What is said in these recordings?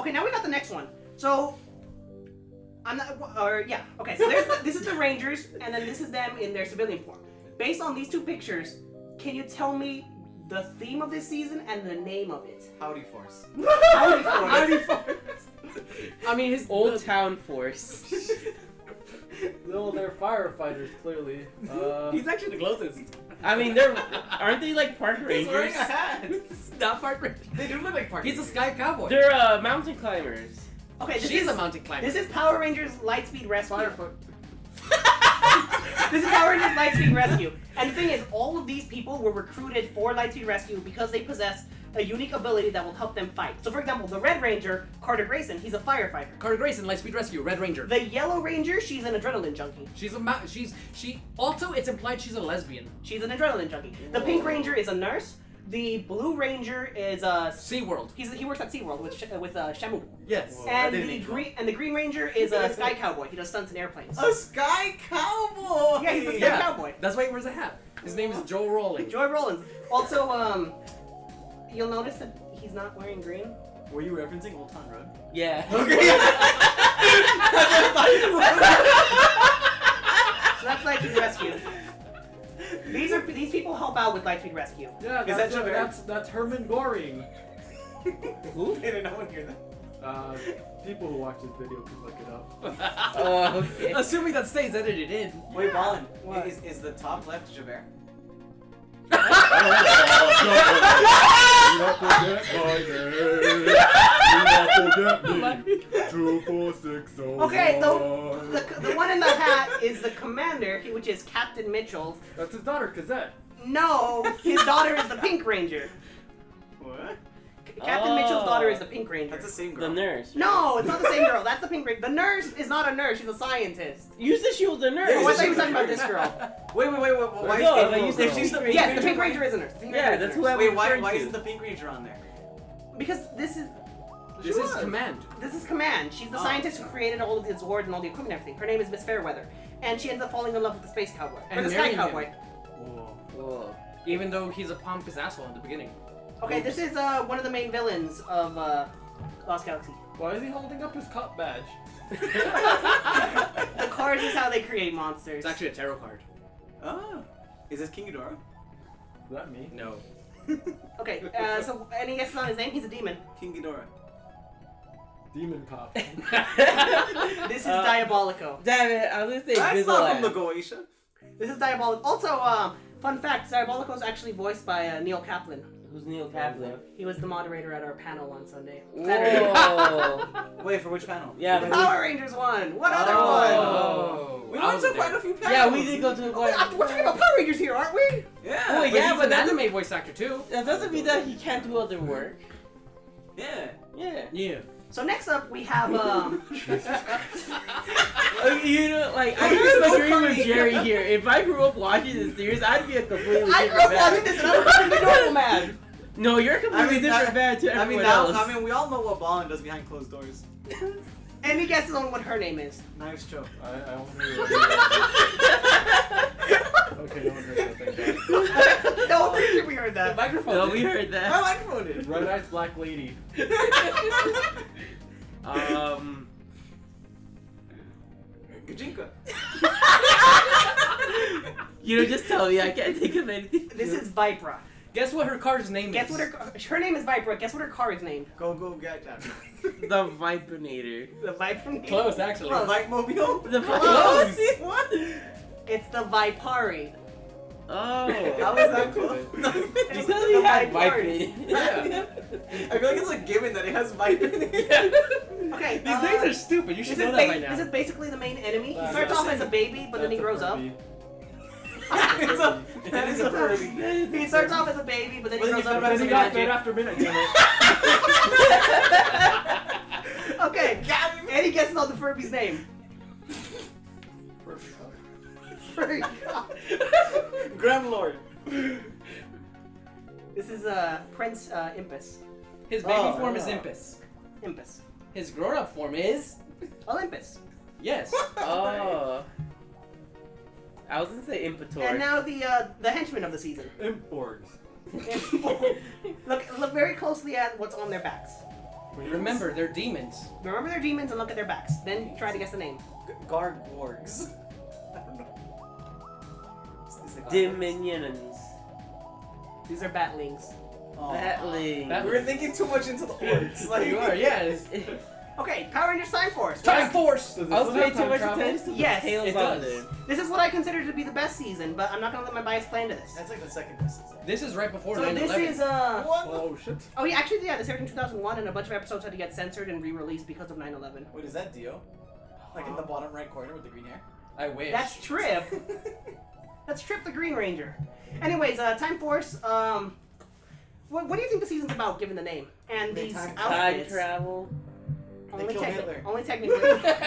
Okay, now we got the next one. So, I'm not, okay, so this is the Rangers, and then this is them in their civilian form. Based on these two pictures, can you tell me the theme of this season and the name of it? Howdy Force. Howdy Force. Howdy Force. I mean, his Old Town Force. No, they're firefighters, clearly. He's actually the closest. I mean, aren't they like park He's wearing rangers? a hat. Not park rangers. They do look like park He's a rangers. sky cowboy. They're mountain climbers. Okay, She's a mountain climber. This is Power Rangers Lightspeed Rescue. This is Power Rangers Lightspeed Rescue. And the thing is, all of these people were recruited for Lightspeed Rescue because they possess a unique ability that will help them fight. So for example, the Red Ranger, Carter Grayson, he's a firefighter. Carter Grayson, Lightspeed Rescue, Red Ranger. The Yellow Ranger, she's an adrenaline junkie. Also, it's implied she's a lesbian. She's an adrenaline junkie. The Pink Ranger is a nurse. The Blue Ranger is SeaWorld. He works at SeaWorld with Shamu. Yes. And the Green Ranger is a sky cowboy. He does stunts in airplanes. A sky cowboy. Yeah, he's a sky cowboy. That's why he wears a hat. His name is Joe Rowling. Joy Rollins. Also, you'll notice that he's not wearing green. Were you referencing Old Town Road? Yeah. Okay. So that's Lightspeed Rescue. These people help out with Lightspeed Rescue. Yeah, Is that Javert? that's Herman Goring. Who? Did no one hear that? People who watch this video can look it up. Oh, okay. Assuming that stays edited in. Wait, Ballin, What? is the top left Javert? Do not forget my name. Do not forget me. 24601. Okay, the one in the hat is the commander, which is Captain Mitchell. That's his daughter, Cosette. No, his daughter is the Pink Ranger. What? Captain Mitchell's daughter is the Pink Ranger. That's the same The girl. nurse. No, it's not the same girl. That's the Pink Ranger. The nurse is not a nurse. She's a scientist. You said she was a nurse. Oh, I thought you were talking about this girl. Wait. Why No, is but you said if she's the Pink Yes, Ranger? the Pink Ranger is a nurse. The Pink Ranger Yeah, is a that's nurse. who I was Wait, why referring to. isn't the Pink Ranger on there? Because this is Command. This is Command. She's the scientist who created all of the Zords and all the equipment and everything. Her name is Miss Fairweather. And she ends up falling in love with the space cowboy. Or And the sky marrying him. cowboy. Whoa. Even though he's a pompous asshole in the beginning. Okay, this is one of the main villains of Lost Galaxy. Why is he holding up his cop badge? The cards is how they create monsters. It's actually a tarot card. Oh. Is this King Ghidorah? Is that me? No. Okay, so any guesses on his name? He's a demon. King Ghidorah. Demon cop. This is Diabolico. Damn it, I was gonna say That's not from the Bizzle. Goetia. This is Diabolico. Also, fun fact, Diabolico is actually voiced by Neil Kaplan. Who's Neil Kaplan? He was the moderator at our panel on Sunday. Whoa. Wait, for which panel? Yeah, The but Power Rangers one! What other one? Oh. We I went was to there. quite a few panels. Yeah, we did go to Oh, we're talking about Power Rangers here, aren't we? Yeah. Oh, Wait, yeah, he's but an that's anime. anime voice actor too. That doesn't mean that he can't do other work. Yeah. Yeah. Yeah. So next up we have You know, like, I just agree with Jerry here. If I grew up watching this series, I'd be a completely I different grew up man. watching this and I'm a completely normal man. No, you're a completely different man to everyone else. we all know what Ballin does behind closed doors. Any guesses on what her name is? Knives choke. I only Okay, no one heard that, thank God. No, I'm pretty sure we heard The that. microphone. No, we heard My that. microphone did. Red Eyes Black Lady. Kajinka. You know, just tell me. I can't think of anything. This is Vipra. Guess what her card's name Guess is? what her name is Vipra. Guess what her car is named? Go Gacha. The Vipernator. The Vipra. Close, actually. Close. Bike mobile. The Close. What? It's the Vipari. Oh. How is that close? It's Because the he had Vipari. Viper. Yeah. I feel like it's a given that it has Viper in it. Okay. These names are stupid. You should This know is, that by now. this is basically the main enemy. He Wow. starts off as a baby, but then he grows up. That is a Furby. He starts off as a baby, but then he But grows then up he as Then a he got fed magic. after midnight, damn it. Okay. Any guesses on the Furby's name? Furby. Grim Lord. This is Prince Impus. His baby Oh. form is Impus. Impus. His grown-up form is... Olympus. Yes. Oh. I was gonna say Impetor. And now the henchman of the season. Imports. look very closely at what's on their backs. Remember, they're demons. Remember their demons and look at their backs. Then try to guess the name. Gargorgs. I don't know. Is it Gargorgs? Dominions. These are batlings. Aw. Battling. We were thinking too much into the orcs. Like, You are, yes. Okay, Power Rangers Time Force. Time Force! Does I this was have paying too time much travel? attention to the Yes, tails it on does. there. This is what I consider to be the best season, but I'm not gonna let my bias play into this. That's like the second best season. This is right before So 9/11. this is What? Oh shit. Oh yeah, actually yeah, this aired in 2001, and a bunch of episodes had to get censored and re-released because of 9/11. Wait, is that Dio? Like in the bottom right corner with the green hair? I wish. That's Trip. That's Trip the Green Ranger. Anyways, Time Force. What do you think the season's about, given the name and these Time Time outfits? travel. They kill Hitler. Only technically.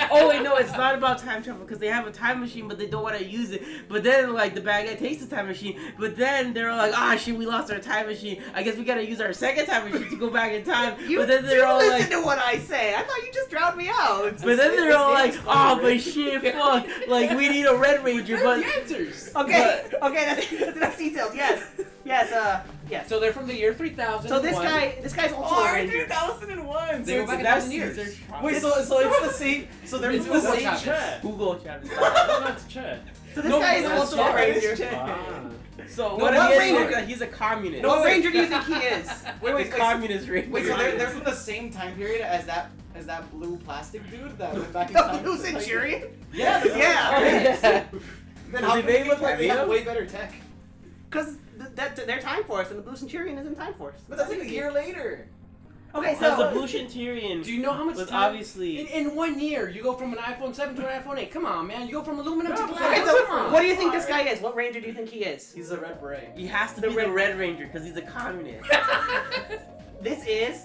Oh wait, no, it's not about time travel because they have a time machine, but they don't want to use it. But then, like, the bad guy takes the time machine, but then they're all like, "Ah, shit, we lost our time machine. I guess we gotta use our second time machine to go back in time." You but then do they're all listen like, to what I say. I thought you just drowned me out. but then they're This all like, game's "Oh, fun, but right?" shit, fuck, like we need a Red Ranger." Where are But the answers? Okay, that's enough details. Yes, yes. So they're from the year 3000. So this guy's also a Ranger. 3001! They go back 1,000 years. Wait, so it's the same. So they're It's from the Google same Chat. chat. Google chat. That's Chet. So this No, guy is that's also a Jack. Ranger. Ah. So No, what what he is? Ranger? He's a communist. What wait, Ranger do you think he is? Wait, The communist Ranger. Wait, so they're from the same time period as that blue plastic dude that went back in The time? Blue Centurion? Yeah, the blue- Yeah. okay. Yeah. Then how Do come they you look think like they have Leo? way better tech? Because they're Time Force, and the Blue Centurion isn't Time Force. But that's like a year later. Okay, Because the so Blue Centurion Do you know how much was time? obviously. In 1 year, you go from an iPhone 7 to an iPhone 8. Come on, man. You go from aluminum to glass. okay, so Come on. what do you think this guy is? What Ranger do you think he is? He's a red beret. He has to The be Red the Red Ranger because he's a communist. This is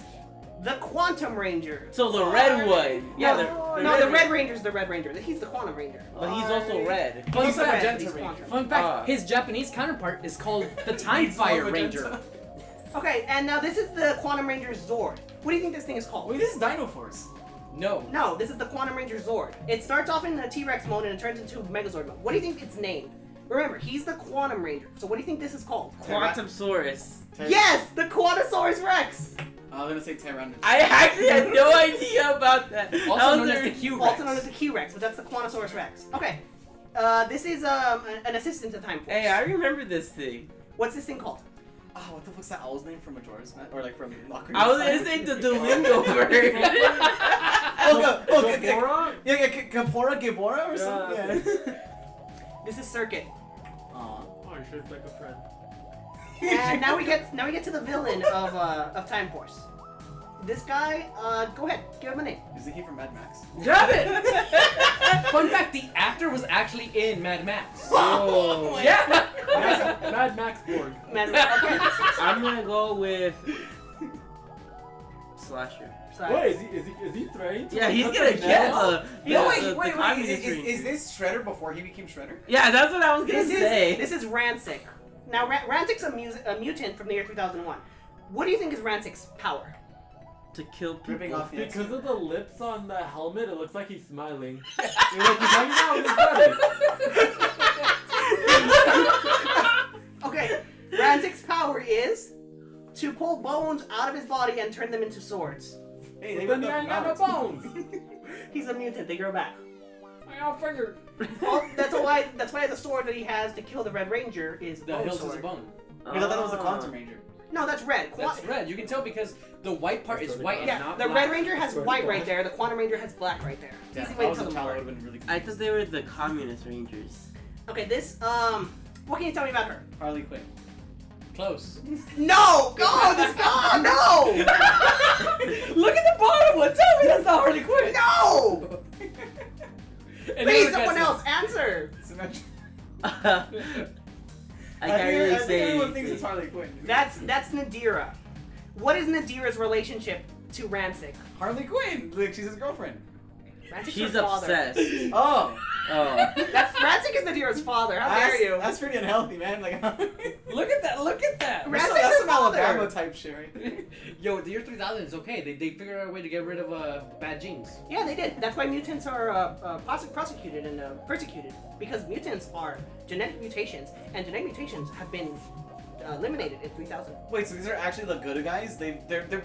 the Quantum Ranger. So the red one. Yeah, The Red Ranger's the Red Ranger. He's the Quantum Ranger. But he's also red. Fun He's fact, red, Magenta he's Ranger. Quantum. Fun fact, Ah. his Japanese counterpart is called the Time He's Fire more Ranger. magenta. Okay, and now this is the Quantum Ranger Zord. What do you think this thing is called? Wait, this is Dino Force. No. No, this is the Quantum Ranger Zord. It starts off in a T-Rex mode and it turns into Megazord mode. What do you think it's named? Remember, he's the Quantum Ranger. So what do you think this is called? Quantum Saurus. Yes, the Quantosaurus Rex. I was gonna say Tyrannus. I actually had no idea about that. Also That known was as the a- Q-Rex. Also known as the Q-Rex, but that's the Quantosaurus Rex. Okay. This is an assistant to Time Force. Hey, I remember this thing. What's this thing called? Oh, what the fuck's that owl's name from Majora's Mask? Or like from Locker I was gonna say the Duolingo word. Gamora? Yeah, Kapora Gibora or something? Yeah. This is Circuit. Aw. Oh, you should like a friend. And now we get to the villain of Time Force. This guy, go ahead, give him a name. Is he from Mad Max? Damn it! Fun fact, the actor was actually in Mad Max. Oh. Yeah! Mad Max Borg. Man, okay. I'm gonna go with Slasher. Sorry. Wait, is he trained? Yeah, he's That's gonna like get that? No, the wait, communist is Ranger. this Shredder before he became Shredder? Yeah, that's what I was gonna say. This is Rancic. Now, Rancic's a mutant from the year 2001. What do you think is Rancic's power? To kill people. Ripping off the Because of the lips on the helmet, it looks like he's smiling. You're like, he's hanging out with his buddy. Okay, Rancic's power is to pull bones out of his body and turn them into swords. Hey, they Then ripped you off ain't got no Alex. bones. He's a mutant. They grow back. I got a finger. Well, that's why the sword that he has to kill the Red Ranger is The bone hilt is sword. a bone. Wait, I thought that was the Quantum Ranger. No, that's red. That's red. You can tell because the white part is white and Yeah, not the black. Red Ranger has white right there. The Quantum Ranger has black right there. Yeah, Easy if way I to was tell a them child, I apart. would have been really I thought they were the communist Rangers. Okay, this what can you tell me about her? Harley Quinn. Close. No! Oh, this God, no! Look at the bottom one. Tell me that's not Harley Quinn. No! And Please, the other someone guy else answer. Symmetric. I can't really I think say everyone thinks anything. it's Harley Quinn. That's Nadira. What is Nadira's relationship to Rancic? Harley Quinn. Like she's his girlfriend. Rancic's She's her father. obsessed. Oh. Oh. Rancic is Nadira's father. How dare you? That's pretty unhealthy, man. Like. Look at that. Look at that. Rancic's that's her some father. Alabama type shit, right? Yo, the year 3000 is okay. They figured out a way to get rid of bad genes. Yeah, they did. That's why mutants are prosecuted and persecuted, because mutants are genetic mutations, and genetic mutations have been eliminated in 3000. Wait, so these are actually the good guys? They're just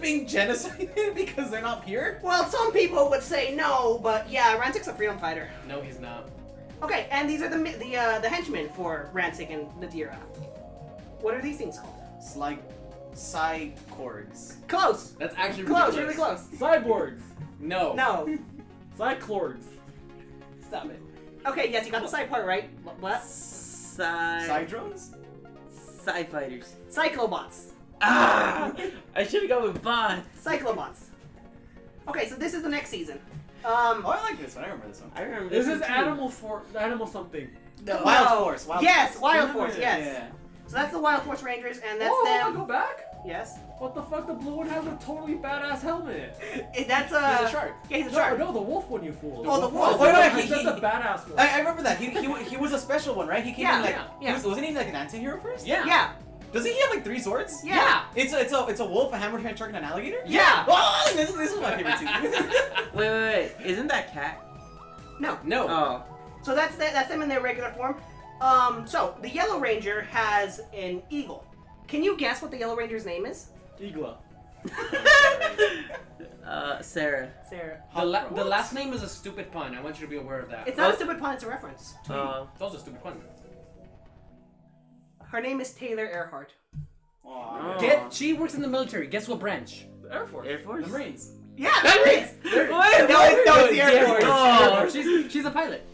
being genocided because they're not pure? Well, some people would say no, but yeah, Rantic's a freedom fighter. No, he's not. Okay, and these are the henchmen for Rantic and Nadira. What are these things called? It's like cycorgs. Close. That's actually Close. ridiculous. Really close. Cyborgs. No. No. Cyclorgs. Stop it. Okay, yes, you got the side part right. What? Drones? Fighters. Cyclobots. Ah! I should have gone with bots. Cyclobots. Okay, so this is the next season. Oh, I like this one. I remember this one. I remember This is one too. animal something. Wild Force. Yes, Wild Force. Yes. Yeah. So that's the Wild Force Rangers, and that's Oh, I'll them. go back. Yes. What the fuck? The blue one has a totally badass helmet. That's He's a shark. Yeah, he's a No, shark. no, the wolf one, you fool. Oh, the wolf. Wait, I wait, said the badass one. I remember that. He was a special one, right? He came Yeah, in like yeah. wasn't he like an anti-hero first? Yeah. Yeah. Doesn't he have like 3 swords? Yeah. It's a wolf, a hammerhead shark, and an alligator? Yeah. Oh, this is my favorite too. Wait. Isn't that cat? No. No. Oh. So that's them in their regular form. So the Yellow Ranger has an eagle. Can you guess what the Yellow Ranger's name is? Igla. Sarah. Sarah. The last name is a stupid pun. I want you to be aware of that. It's not a stupid pun, it's a reference. It's also a stupid pun. Her name is Taylor Earhart. Aw. She works in the military. Guess what branch? The Air Force. Air Force? The Marines. Yeah, that is. Wait, No, it's the Air Force. Oh. She's a pilot.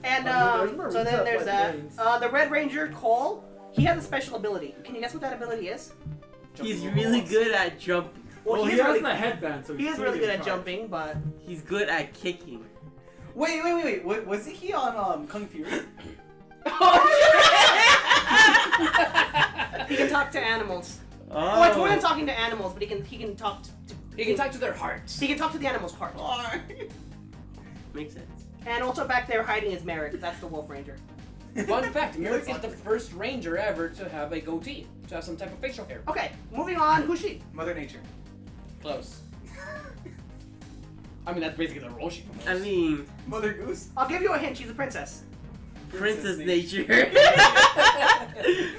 And There's Marines so then that there's fight that. planes. The Red Ranger Cole, he has a special ability. Can you guess what that ability is? He's really good at jumping. Well, he he's has really, the headband, so he he's is really clearly good in at charge. jumping, but He's good at kicking. Wait. Wasn't he on Kung Fury? he can talk to animals. Oh. Well, it's more than talking to animals, but he can talk to He can talk to their hearts. he can talk to the animal's heart. Makes sense. And also back there hiding is Merrick. That's the Wolf Ranger. Fun fact, Merrick is the first ranger ever to have a goatee, to have some type of facial hair. Okay, moving on. Who's she? Mother Nature. Close. I mean, that's basically the role she performs. I mean, Mother Goose. I'll give you a hint. She's a princess. Princess Nature.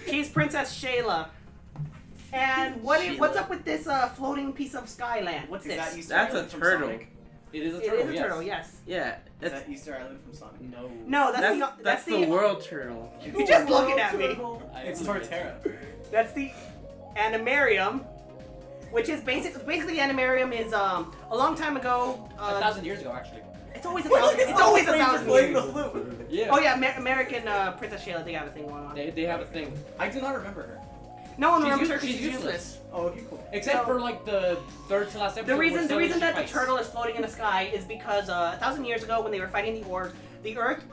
She's Princess Shayla. And what's up with this floating piece of skyland? What's Is this? that Easter That's a Island from turtle. Sonic? It is a It turtle, is a yes. turtle, yes. Yeah, Is that's that Easter Island from Sonic? No. No, that's the world turtle. You're just looking at me. It's Torterra. That's the animarium, which is basically animarium is a long time ago. 1,000 years ago, actually. It's always 1,000. It's always 1,000 playing years. the flute. Yeah. Oh yeah, American Princess Shayla. They have a thing going on. They have a thing. I do not remember her. No one She's remembers her use- 'cause she's she's useless. useless. Oh, okay, cool. Except No. for like the third to last episode. The where reason Sully that the fights. turtle is floating in the sky is because 1,000 years ago when they were fighting the orcs, the Earth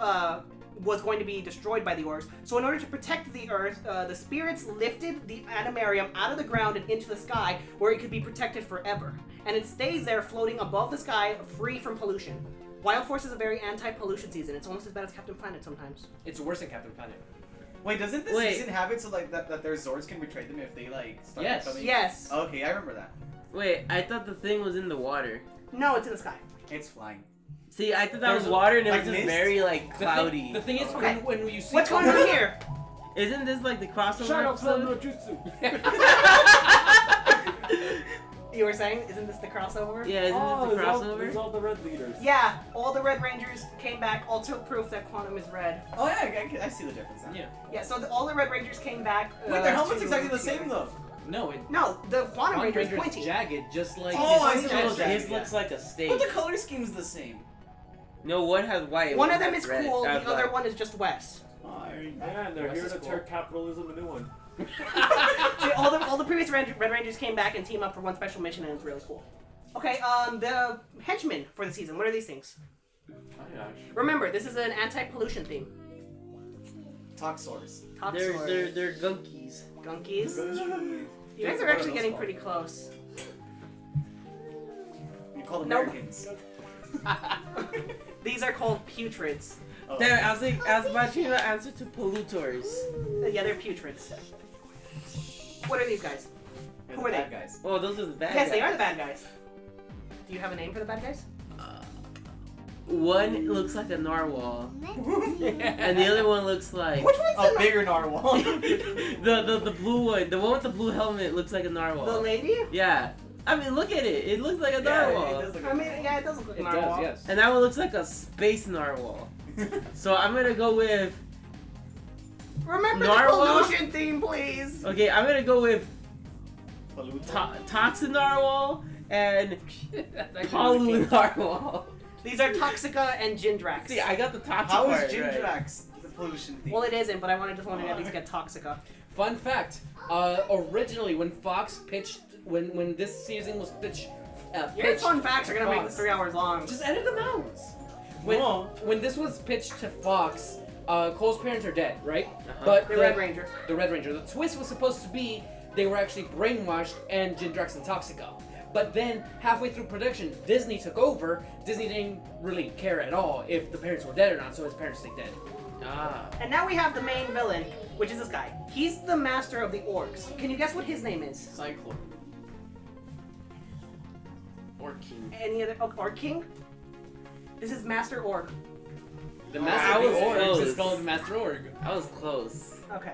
was going to be destroyed by the orcs. So in order to protect the Earth, the spirits lifted the animarium out of the ground and into the sky, where it could be protected forever. And it stays there, floating above the sky, free from pollution. Wild Force is a very anti-pollution season. It's almost as bad as Captain Planet sometimes. It's worse than Captain Planet. Wait, doesn't this Wait. season have it so like that their Zords can betray them if they like start Yes. becoming... Yes. Okay, I remember that. Wait, I thought the thing was in the water. No, it's in the sky. It's flying. See, I thought that There's was water and it like was just mist? very like The cloudy. thing is, Okay. when you see What's going on here? Isn't this like the crossover Shut up, son, no episode? jutsu. You were saying, isn't this the crossover? Yeah, isn't Oh, this the it's crossover? all the red leaders. Yeah, all the Red Rangers came back, also proof that Quantum is red. Oh yeah, I see the difference now. Yeah. Yeah, so all the Red Rangers came back. Wait, their helmet's to- exactly the same though. No, it. No, the Quantum Ranger is Ranger's pointy. jagged, just like. Oh, I his see. chest Oh, jagged, His yeah. looks like a steak. But the color scheme's the same. No, one has white. One of has them is red. cool, the Black. other one is just Wes. Yeah, and they're Wes here is to cool. turn capitalism a new one. See, all the previous Red Rangers came back and team up for one special mission, and it's really cool. Okay, the henchmen for the season. What are these things? Oh, yeah. Remember, this is an anti-pollution theme. Toxors. Toxor, They're gunkies. gunkies. You guys What are are actually those getting called? pretty close. You call them Nope. Americans. These are called putrids. Oh. Damn, I was about to answer to pollutors. Yeah, they're putrids. What are these guys? They're Who the are bad they? guys. Oh, those are the bad Yes, guys. they are the bad guys. Do you have a name for the bad guys? one looks like a narwhal, and the other one looks like Which one's A bigger narwhal. the blue one. The one with the blue helmet looks like a narwhal. the lady? Yeah. I mean, look at it. It looks like a narwhal. I mean, yeah, it does look like It a narwhal. does, yes. And that one looks like a space narwhal. So I'm gonna go with. Remember Narwhal? the pollution theme, please. Okay, I'm gonna go with Pollutant. Toxin Narwhal and That's actually Palu really cute. Narwhal. These are Toxica and Jindrax. See, I got the toxic How part is right. Jindrax the pollution thing? Well, it isn't, but I just wanted to at least get Toxica. Fun fact: originally, when Fox pitched, when this season was pitched, Your fun facts are gonna make this 3 hours long. just edit them out. No. When this was pitched to Fox, Cole's parents are dead, right? Uh-huh. But The Red Ranger. The Red Ranger. The twist was supposed to be they were actually brainwashed and Jindrax and Toxica. But then halfway through production, Disney took over. Disney didn't really care at all if the parents were dead or not, so his parents stayed dead. Ah. And now we have the main villain, which is this guy. He's the master of the orcs. Can you guess what his name is? Cyclone. Or King. Any other? Oh, Orc King? This is Master Orc. The I Master of the was Orcs close. is called Master Org. I was close. Okay.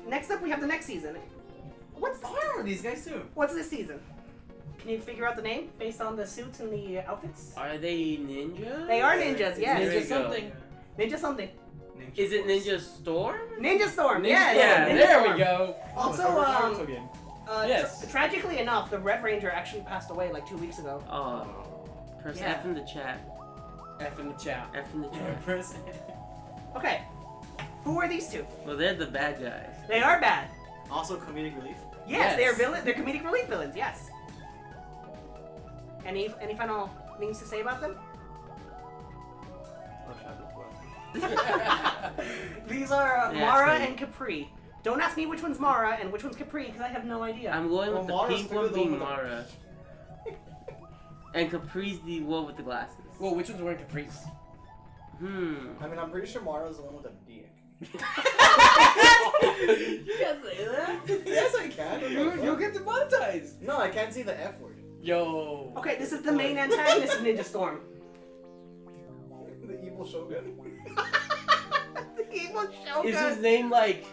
Next up, we have the next season. What's I remember these guys too. what's this season? Can you figure out the name based on the suits and the outfits? Are they ninjas? They are ninjas, yes. There Ninja you go. something. Ninja something. Is it Ninja Storm? Ninja Storm. Ninja yes. Storm. Ninja There Storm. we go. Also, Naruto game. Yes. Tragically enough, the Red Ranger actually passed away like 2 weeks ago. Oh. Press Yeah. F in the chat. F in the chat. F in the chat. Okay. Who are these two? Well, they're the bad guys. They are bad. Also comedic relief. Yes, Yes. they are villain. They're comedic relief villains. Yes. Any final things to say about them? These are Yeah, Mara same. and Capri. Don't ask me which one's Mara and which one's Capri because I have no idea. I'm going Well, with Mara's the pink clearly one the one being with the- Mara. And Capri's the one with the glasses. Well, which one's wearing capris? I mean, I'm pretty sure Mara's the one with the dick. You can't say that. Yes, I can. You'll get demonetized. No, I can't say the F word. Yo. Okay, this is the main antagonist of Ninja Storm. The evil shogun. The evil Shogun. Is his name like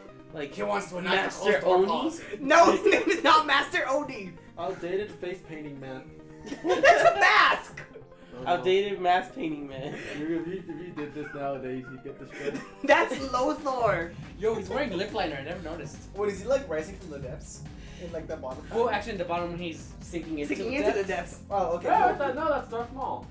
He wants to enact the Master closed-door Oni? policy. No, his name is not Master Oni. Outdated face painting man. That's a mask. outdated mask painting man? If you did this nowadays, you'd get destroyed. That's Lothor. Yo, he's wearing lip liner. I never noticed. What is he like rising from the depths? In like the bottom? Well, actually, in the bottom when he's sinking into Sinking the into the depths. depths. Oh, okay. Yeah, no, that's Darth Maul.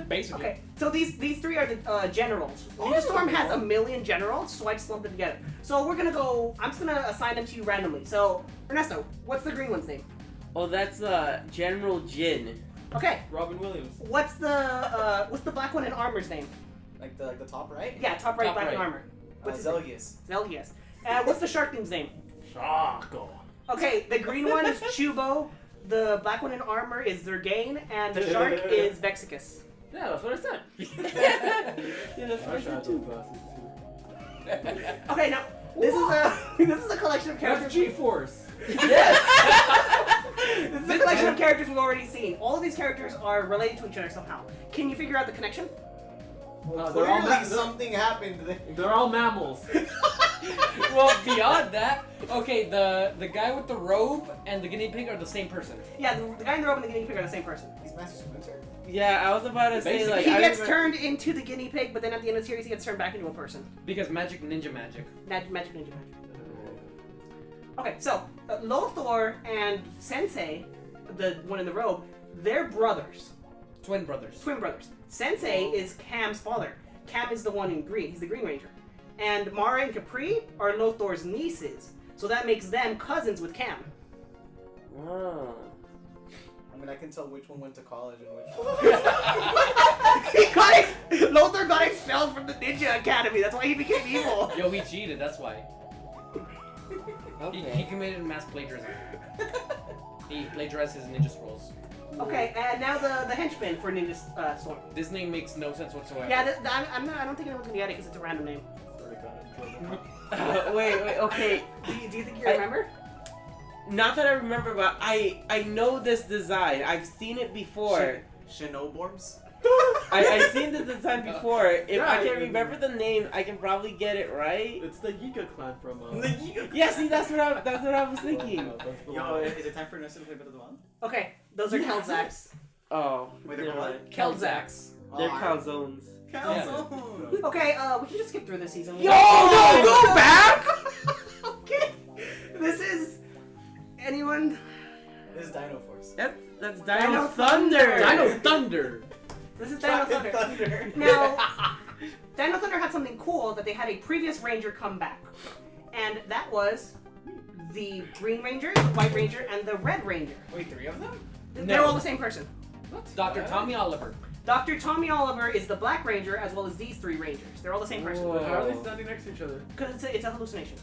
Basically. Okay, so these three are the generals. Ninja Storm has a million generals, so I just lumped them together. So we're gonna go. I'm just gonna assign them to you randomly. So Ernesto, what's the green one's name? Oh, that's General Jin. Okay, Robin Williams. what's the black one in armor's name? Like the top right? Yeah, top right, Top black in right. armor. What's his name? Zelgius. Zelgius. What's the shark thing's name? Shaco. Okay, the green one is Chubo. The black one in armor is Zergain, and the shark is Vexicus. Yeah, that's what I said. Yeah, that's I what I wish I said had too. those glasses Okay, now this is a collection of too. That's characters. G-Force. Yes. This is a collection of characters we've already seen. All of these characters are related to each other somehow. Can you figure out the connection? No, they're all Clearly ma- something happened there. They're all mammals. Well, beyond that, okay, the guy with the robe and the guinea pig are the same person. Yeah, the guy in the robe and the guinea pig are the same person. He's Master Splinter. Yeah, I was about to say Basically. like He I gets remember- turned into the guinea pig, but then at the end of the series, he gets turned back into a person. Because magic ninja magic. Magic ninja magic. Okay, so Lothor and Sensei, the one in the robe, they're brothers, Twin brothers. twin brothers. Sensei is Cam's father. Cam is the one in green. He's the Green Ranger. And Mara and Capri are Lothor's nieces, so that makes them cousins with Cam. Oh. I mean, I can tell which one went to college and which Lothor got expelled from the Ninja Academy. That's why he became evil. Yo, he cheated, that's why. He Okay. committed mass plagiarism. He plagiarized his ninja scrolls. Okay, and now the henchman for Ninja Storm. This name makes no sense whatsoever. Yeah, I don't think anyone's gonna get it because it's a random name. Wait, okay. Do you think you remember? Not that I remember, but I know this design. I've seen it before. Shinoborbs. I seen this the time before. If Yeah, I can remember the name, I can probably get it right. It's the Yiga clan from. Yeah, see, that's what I was thinking. Yo, is it time for Nessa to play Breath of the Wild? Okay, those are Kelzacs. Oh, Wait, they're never called mind. Kelzacs. They're calzones. Calzone. Okay, we can just skip through this season. Yo, no, go back! Okay, this is anyone. This is Dino Force. That's Dino Dino Thunder. Thunder. Dino Thunder. This is Dino Fucking Thunder. Now, Dino Thunder had something cool that they had a previous Ranger come back, and that was the Green Ranger, the White Ranger, and the Red Ranger. Wait, 3 of them? They're all the same person. Dr. Tommy Oliver. Dr. Tommy Oliver is the Black Ranger, as well as these 3 Rangers. They're all the same person. Whoa. How are they standing next to each other? Because it's a hallucination.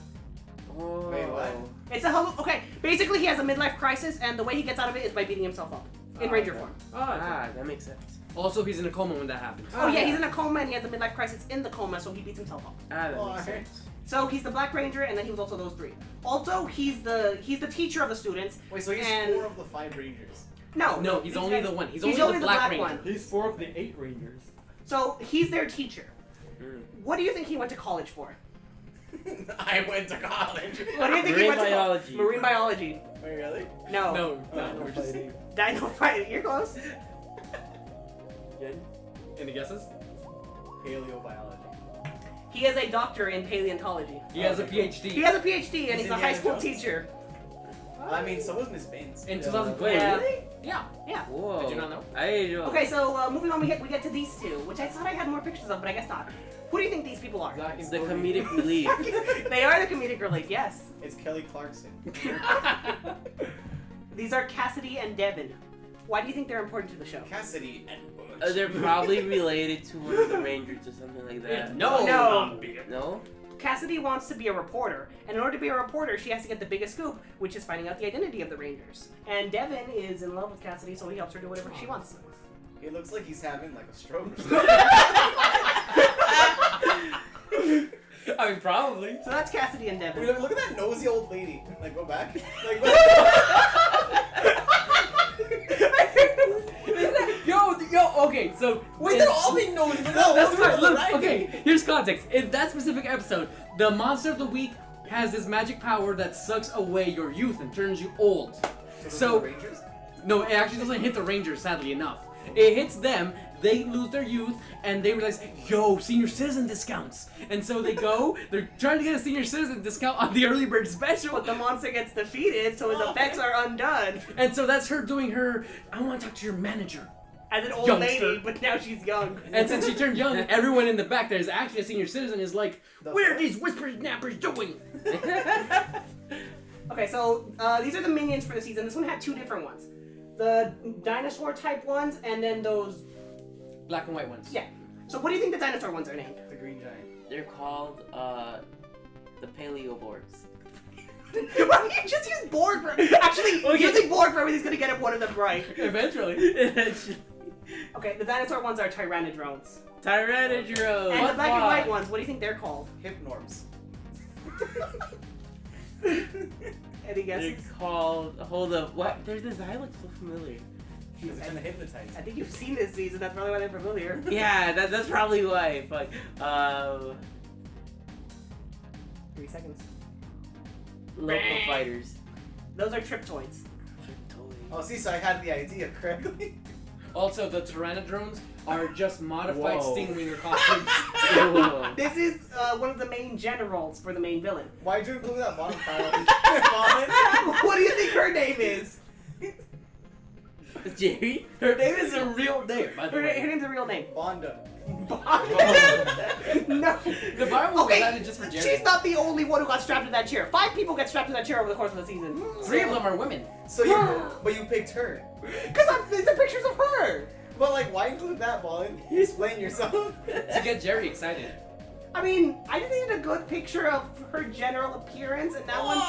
Oh. Wait, what? It's a okay. Basically, he has a midlife crisis, and the way he gets out of it is by beating himself up in Ranger form. Ah, that makes sense. Also, he's in a coma when that happens. Oh yeah, he's in a coma, and he has a midlife crisis in the coma, so he beats himself up. Ah, that Why? makes sense. So he's the Black Ranger, and then he was also those 3. Also, he's the teacher of the students. Wait, so he's And- 4 of the 5 Rangers. No, He's only the one. He's He's only the Black black Ranger. one. He's 4 of the 8 Rangers. So he's their teacher. Mm. What do you think he went to college for? I went to college. What do you think he Marine went biology. to? Marine biology. Wait, really? No. No, Dino we're just. fighting. Dino fighting. You're close. Again? Any guesses? Paleobiology. He is a doctor in paleontology. He has a PhD. He has a PhD, and He's he's a high Indiana school Jones? teacher. I mean, so was Miss Baines. In Yeah. 2012. Yeah. Yeah. Yeah. Whoa. Did you not know? I didn't know. Okay, so moving on, we get to these 2, which I thought I had more pictures of, but I guess not. Who do you think these people are? Zach It's and the Cody. comedic relief. They are the comedic relief, yes. It's Kelly Clarkson. These are Cassidy and Devin. Why do you think they're important to the show? Cassidy and Butch. They're probably related to one of the Rangers or something like that. No. No? Cassidy wants to be a reporter, and in order to be a reporter, she has to get the biggest scoop, which is finding out the identity of the Rangers. And Devin is in love with Cassidy, so he helps her do whatever she wants. He looks like he's having like a stroke. I mean, probably. So that's Cassidy and Devin. Look at that nosy old lady. Like, go back. Like, Yo, okay, so. wait, they're all being nosy. But no, That's right. Look, right. okay. Here's context. In that specific episode, the monster of the week has this magic power that sucks away your youth and turns you old. So- the Rangers? No, it actually doesn't hit the Rangers, sadly enough. It hits them, they lose their youth, and they realize, yo, senior citizen discounts. And so they go, they're trying to get a senior citizen discount on the early bird special. But the monster gets defeated, so his effects are undone. And so that's her doing her, I want to talk to your manager. As an old Youngster. lady, but now she's young. And since she turned young, everyone in the back that is actually a senior citizen is like, what are these whispers nappers doing? Okay, so these are the minions for the season. This one had 2 different ones. The dinosaur type ones, and then those... Black and white ones. Yeah. So what do you think the dinosaur ones are named? The Green Giant. They're called, the Paleoborgs. Why don't you just use Borg for... Actually, Okay. using Borg for everything's gonna get one of them right. Eventually. Okay, the dinosaur ones are Tyrannodrones. Tyrannodrome. And the black and white ones, what do you think they're called? Hypnorms. Any They're guesses? called, hold up, what? There's this eye looks so familiar. Because they're trying to hypnotize. I think you've seen this season, that's probably why they're familiar. Yeah, that's probably why. Fuck. 3 seconds. Local fighters. Those are Triptoids. Oh, see, so I had the idea correctly. Also, the Pteranodrones are just modified Whoa. Stingwinger costumes. Whoa. This is one of the main generals for the main villain. Why'd you include that bottom tile? What do you think her name is? Jerry? Her name is a real name, by the Her way. name's a real name. Bonda. No. The Bible was Okay, added just for Jerry. she's not the only one who got strapped to that chair. 5 people get strapped to that chair over the course of the season. 3 of them are women. So but you picked her. Because these are pictures of her. But like, why include that, Ballin? Explain yourself. To get Jerry excited. I mean, I just needed a good picture of her general appearance, and that one,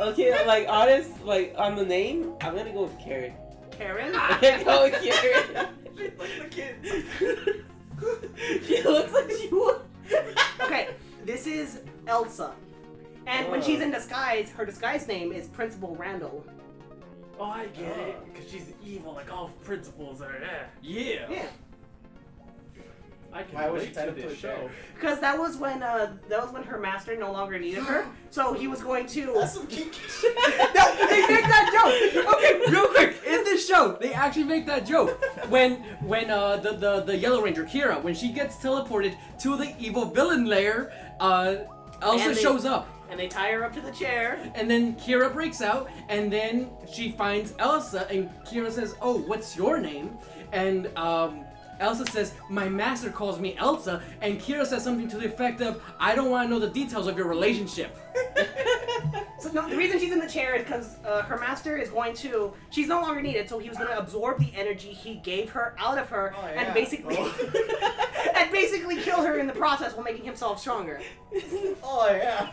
Okay, like, honest, like, on the name, I'm gonna go with Karen. Karen. I'm gonna go with Karen. Like the kids. She looks like she would. Okay, this is Elsa. And when Oh. she's in disguise, her disguise name is Principal Randall. Oh, I get it. Because she's evil, like all principals are. Yeah. Yeah. I can Why was she relate tied to up to this a chair? show. Because that was when her master no longer needed her, so he was going to. That's some kinky shit. No, they make that joke. Okay, real quick, in this show, they actually make that joke when the Yellow Ranger Kira, when she gets teleported to the evil villain lair, Elsa And they- shows up. And they tie her up to the chair. And then Kira breaks out, and then she finds Elsa, and Kira says, "Oh, what's your name?" And Elsa says, "My master calls me Elsa," and Kira says something to the effect of, "I don't want to know the details of your relationship." So no, the reason she's in the chair is because her master is going to. She's no longer needed, so he was going to absorb the energy he gave her out of her, Oh, yeah. and basically, and basically kill her in the process while making himself stronger. Oh yeah.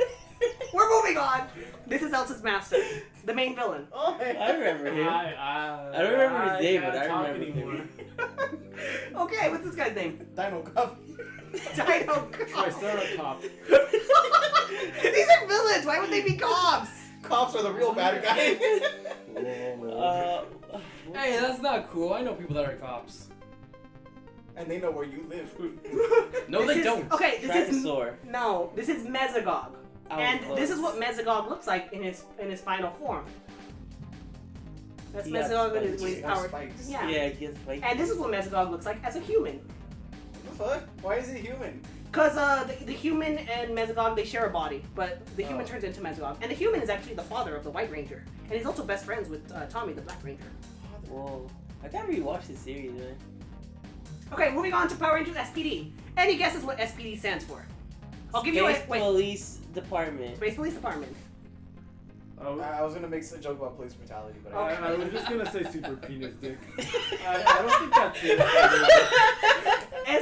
We're moving on. This is Elsa's master, the main villain. Oh I yeah. remember him. I don't remember his name, can't but I talk remember anymore. him. Okay, what's this guy's name? Dino Cup. Dino Triceratops. These are villains. Why would they be cops? Cops are the real bad guys. Hey, that's not cool. I know people that are cops. And they know where you live. No, This they is- don't. Okay, this is Trachosaur. no. This is Mesogog, I was and this is close. what Mesogog looks like in his final form. That's He has Mesogog spikes. when he's More powered. spikes. Yeah. Yeah, it gets like. And this is what Mesogog looks like as a human. What the fuck? Why is he human? Because the human and Mesogog, they share a body, but the human Oh. turns into Mesogog. And the human is actually the father of the White Ranger. And he's also best friends with Tommy, the Black Ranger. Whoa. I gotta rewatch this series, man. Okay, moving on to Power Rangers SPD. Any guesses what SPD stands for? I'll give you a... Space Wait. Police Department. Space Police Department. Oh, I was gonna make a joke about police brutality, but I was just gonna say super penis dick. I don't think that's it.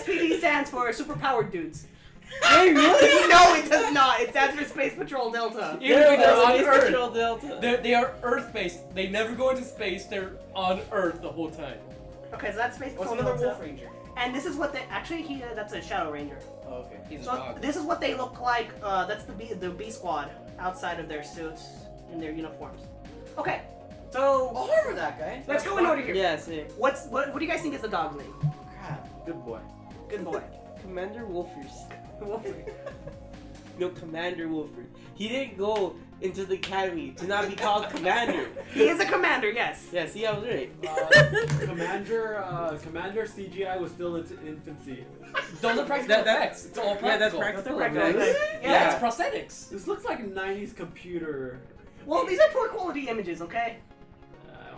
SPD stands for Superpowered Dudes. Hey, really? No, it does not. It stands for Space Patrol Delta. Even though they're on Space Earth. Patrol Delta. They are Earth-based. They never go into space. They're on Earth the whole time. Okay, so that's Space What's Patrol another Delta. Wolf Ranger? And this is what they... Actually, that's a Shadow Ranger. Oh, okay. He's a So dog. this is what they look like. That's the B Squad outside of their suits in their uniforms. Okay, so Oh, I remember that guy. let's go in order here. Yeah, same. What do you guys think is the dog's name? Crap. Good boy. Good boy. Commander Wolfers. Wolfie. No, Commander Wolfers. He didn't go into the academy to not be called Commander. He is a commander, yes. Yeah, see, I was right. Commander CGI was still in infancy. Those are practical That- effects. It's all practical. Yeah, that's That's practical. a practical effects. effect. Yeah, Yeah. it's prosthetics. This looks like 90s computer. Well, these are poor quality images, okay?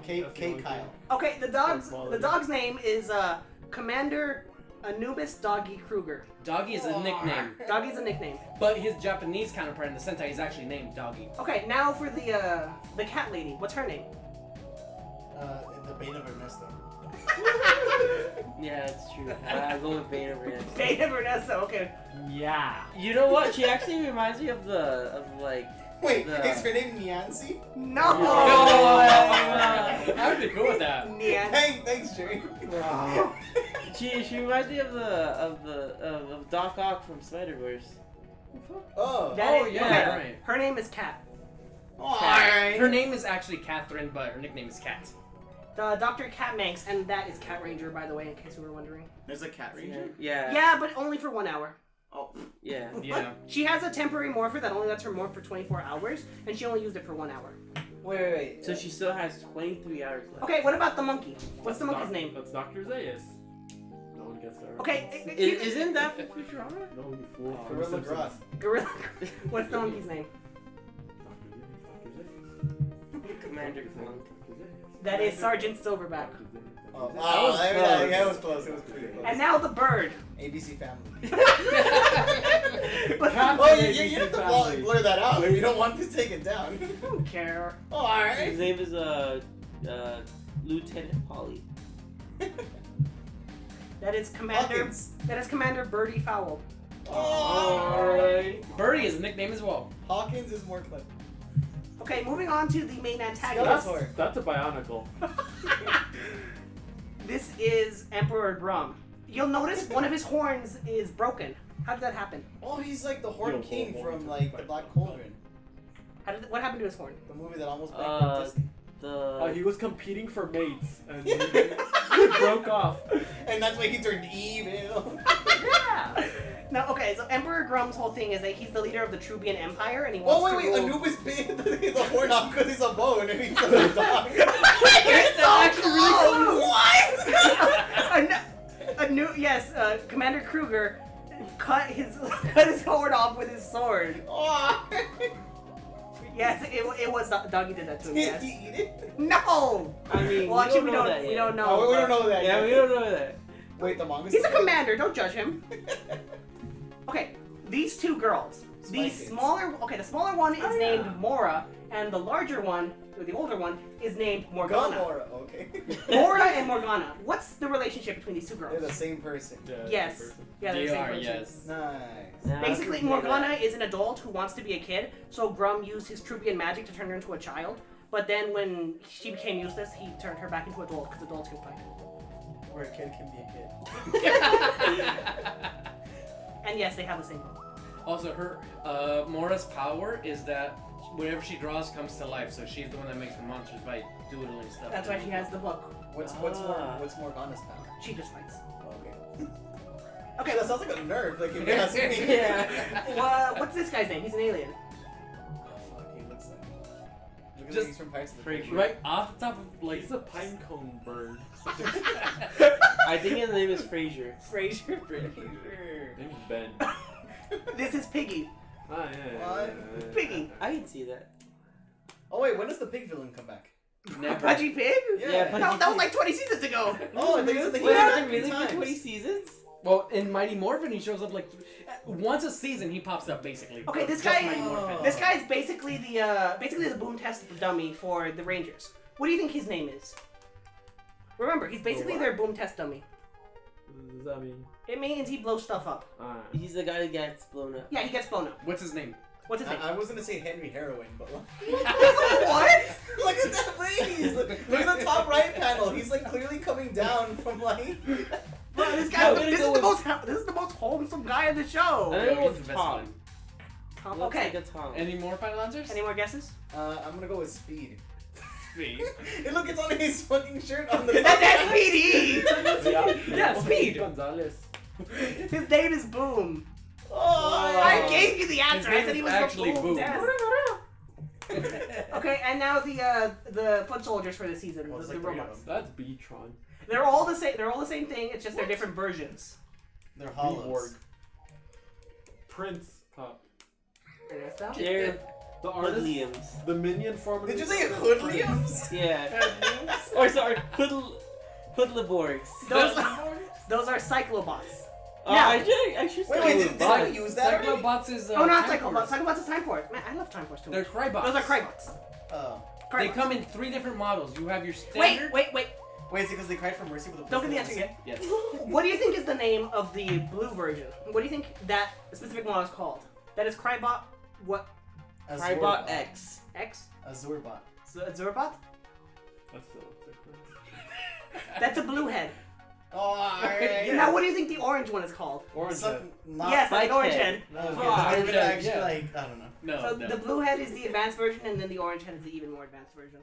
K That's the only Kyle. thing. Okay, the quality. dog's name is Commander Anubis Doggy Kruger. Doggy is a nickname, Doggy's a nickname. but his Japanese counterpart in the Sentai is actually named Doggy. Okay, now for the cat lady. What's her name? The Bane of Ernesto. Yeah, it's true. I go with Bane over Ernesto. Beta Ernesto. Okay. Yeah. You know what? She actually reminds me of like. Wait, The- is her name Nyancy? No. I would be cool with that. Yeah. Hey, thanks, Jerry. She reminds me of Doc Ock from Spider-Verse. Oh. That is- yeah, okay, right. Her name is Cat. Alright. Her name is actually Catherine, but her nickname is Cat. Dr. Cat Manx, and that is Cat Ranger, by the way, in case you were wondering. There's a cat Yeah. Yeah, but only for 1 hour. Oh. Yeah. Yeah. She has a temporary morpher that only lets her morph for 24 hours, and she only used it for 1 hour. Wait. So she still has 23 hours left. Okay, what about the monkey? What's the monkey's name? That's Dr. Zaius. No one gets that right. Okay, Isn't that Futurama? No, you fool. From Gorilla Simpsons. Grodd. Gorilla. What's the monkey's name? Dr. Zaius. Commander Clunk. That is Sergeant Silverback. Oh, That was yeah, close. yeah, it was close. It was pretty close. And now the bird. ABC Family. But Cat- Oh, you have to Family. blur that out if you don't want to take it down. I don't care. Oh, alright. His name is Lieutenant Polly. That is Commander. Hawkins. That is Commander Birdie Fowl. Oh, Birdie is a nickname as well. Hawkins is more clever. Okay, moving on to the main antagonist. Skeletor. That's a bionicle. This is Emperor Drum. You'll notice one of his horns is broken. How did that happen? Oh, he's like the Horn Yo, King ho, ho, from ho. like the Black Cauldron, What happened to his horn? the movie that almost bankrupt Disney. He was competing for mates and he broke off. And that's why he turned evil. No, okay, so Emperor Grum's whole thing is that he's the leader of the Trubian Empire, and he Oh wants wait, to wait, rule... Anubis bit the horn off because he's a bone and he's a dog. You're so actually really What? Yes, Commander Kruger cut his horn off with his sword. Oh. Yes, it was Doggy did that to him. Did Yes. he eat it? No. I mean, Well, actually, we don't. that We yet. don't know. Oh, we don't know that Yeah, yet. we don't know that. Wait, the manga. He's a commander. Don't judge him. Okay, these two girls. The Spy kids. the smaller one is named Mora, and the larger one, or the older one, is named Morgana. Gamora, okay. Mora and Morgana. What's the relationship between these two They're girls? the same person. Yeah, Yes. person. Yeah, they're They the same are, person. yes. Nice. Nah, Basically, I can figure Morgana that. is an adult who wants to be a kid, so Grum used his Trubian magic to turn her into a child. But then when she became useless, he turned her back into an adult, because adults can fight. Where a kid can be a kid. And yes, they have the same bone. Also, her Mora's power is that whatever she draws comes to life. So she's the one that makes the monsters by doodling stuff. That's why she has the book. What's Ah. Morgana's power? She just fights. Okay. Okay, That sounds like a nerf. Like if you ask me. Yeah. what's this guy's name? He's an alien. Oh fuck, he looks like. Look at Just these from Pirates of the freak. Caribbean. Right off the top of like He's a pinecone bird. I think his name is Fraser. Fraser. Name's Ben. This is Piggy. Ah, yeah. What? Piggy. I can see that. Oh wait, when does the pig villain come back? never. Pudgy Pig? Yeah. Pudgy That was like 20 seasons ago. Oh, I think it's the Wait, has it really been 20 seasons? Well, in Mighty Morphin, he shows up like once a season. He pops up basically. Okay, this Just guy- Mighty Morphin. This guy's basically the boom test dummy for the Rangers. What do you think his name is? Remember, he's basically what? their boom test dummy. What does that mean? It means he blows stuff up. He's the guy that gets blown up. Yeah, he gets blown up. What's his name? What's his name? I was gonna say Henry Heroin, but like, What? look at that face! Look at the top right panel. He's like clearly coming down from like. Bro, this I'm guy. gonna This go is the most wholesome guy in the show. I Yeah, don't know he's the what's best Tom. one. Tom, Looks okay. like a Tom. Any more final answers? Any more guesses? I'm gonna go with Speed. Speed. Hey, look, it's on his fucking shirt on the. That's Speedy. Yeah, Speed. Gonzalez. His name is Boom. Oh, I gave you the answer. I name said he is was actually the Boom. Boom. Test. Okay, and now the foot soldiers for the season, Oh, the it's like 3 of robots. them. That's B-tron. They're all the same. They're all the same thing. It's just they're different versions. They're Beeborg. hollows. Prince Cup. And that's that. They're The artist. hoodlums. The minion form. of Did you the- say hoodlums? Yeah. Or sorry, hoodleborgs. Those are Cyclobots. Oh, Now- I should Wait, say wait, did hoodleborgs. I use that already? Cyclobots is Oh, not Time Cyclobots. Force. Cyclobots is Time Force. Man, I love Time Force too They're much. Crybots. Those are Crybots. Oh. They Crybots. come in 3 different models. You have your Wait, standard. wait. Wait, is it because they cried for mercy with a Don't get the pistol answer in yet. Yes. What do you think is the name of the blue version? What do you think that specific model is called? That is Crybot. What? his? Crybot X. X? Azurbot. Zurbot? That's still different. That's a blue head. Oh, alright. Now, what do you think the orange one is called? Orange. Some, not Yes, Bike an orange head. head. No, okay, Fuck. I would Yeah, actually yeah. like, I don't know. No. So no. the blue head is the advanced version, and then the orange head is the even more advanced version.